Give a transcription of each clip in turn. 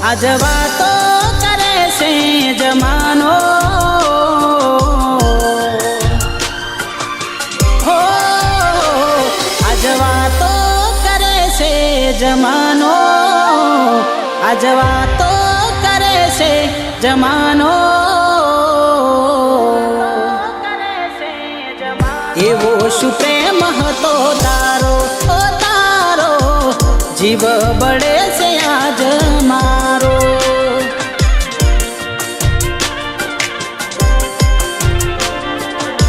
આજ વાતો કરે છે જમાનો, હો આજ વાતો કરે છે જમાનો, આજ વાતો કરે છે જમાનો, એવો શું પ્રેમ હતો તારો, ઓ તારો જીવ બળે છે આજ મારો.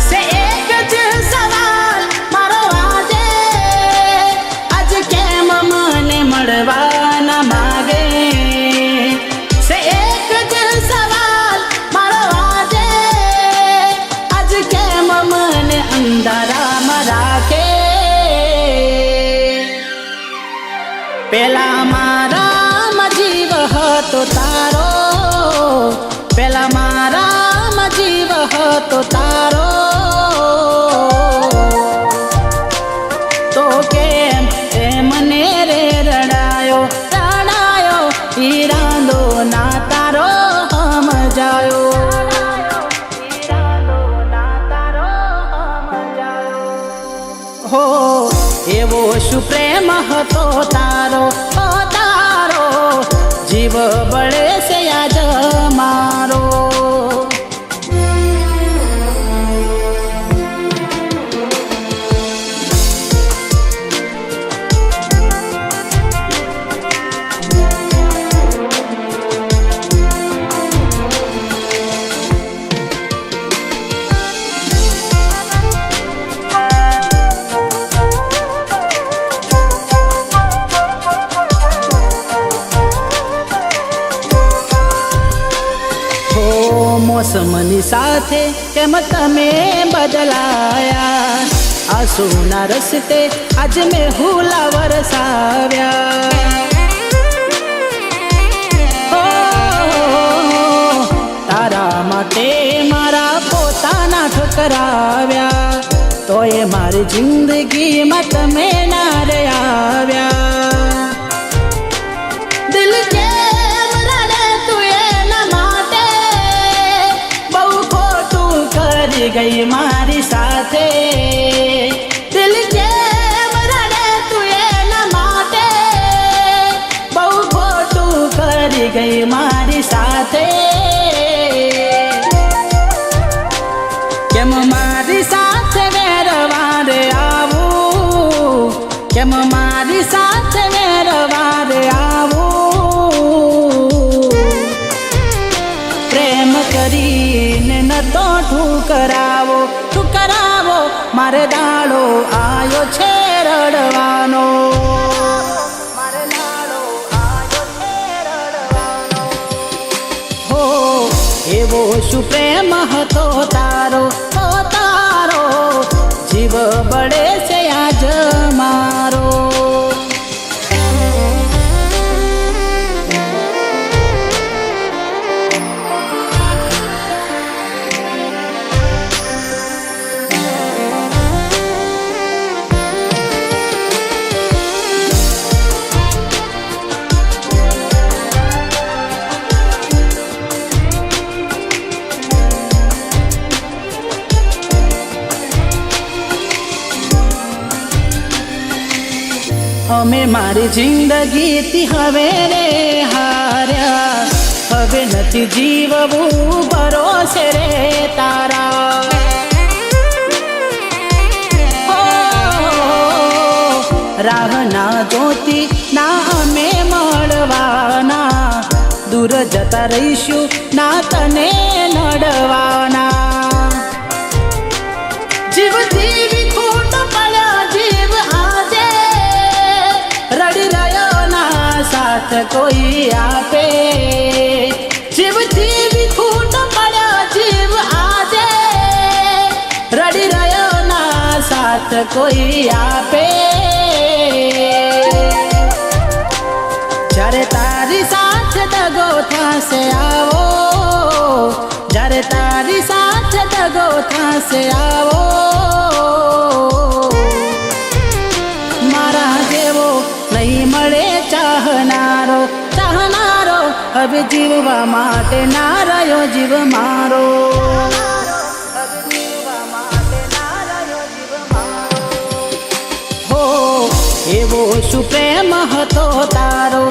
સે એક જ સવાલ મારો આજે, આજ કેમ મને મળવા ન માગે. સે એક જ સવાલ મારો આજે, આજ કેમ મને અંધારામાં રાખે. પેલા મારામાં જીવ હતો તારો, પેલા મારામાં જીવ હતો તારો, તો કેમ એ મને રે રડાયો રડાયો, ઈરાદો ના તારો સમજાયો. હો એવો શું પ્રેમ હતો તારો, ઓ તારો જીવ બળે છે આજ મારો. મોસમની સાથે કેમ તમે બદલાયા, આંસુના રસ્તે આજ મેં હુલા વરસાવ્યા. તારા માટે મારા પોતાના ઠકરાવ્યા, તો એ મારી જિંદગીમાં તમે ના રે આવ્યા. દિલ કેમ રડે તું એના માટે, બહુ ખોટું કરી ગઈ મારી સાથે. દિલ કેમ રડે તું એના માટે, બહુ ખોટું કરી ગઈ મારી સાથે. કેમ મારી સાથે વેરવા રે આવું, કેમ મારી સાથે વેરવા રે આવું. પ્રેમ કરીને ન તો ઠુકરાવો ઠુકરાવો, મારે દાડો આયો છે રડવાનો, મારે દાડો આયો છે રડવાનો. હો એવો શું પ્રેમ હતો તારો, ઓ તારો જીવ બળે છે આજ મારો. અમે મારી જિંદગીથી હવે રે હાર્યા, હવે નથી જીવવું ભરોસે રે તારા. રાહ ના જોતી ના અમે મળવાના, દૂર જતા રહીશું ના તને નડવાના. જીવથી વિખૂટ પડ્યા જીવ આજે, રડી રહ્યો ના સાથ કોઈ આપે. જીવથી વિખૂટ પડ્યો જીવ આજે, રડી રહ્યો ના સાથ કોઈ આપે. જ્યારે તારી સાથે દગો થશે આવો, જ્યારે તારી સાથે દગો થશે આવો. મારા જેવો નહીં મળે ચાહનારો. ચાહનારો હવે જીવવા માટે ના રહ્યો જીવ મારો. હો એવો શું પ્રેમ હતો તારો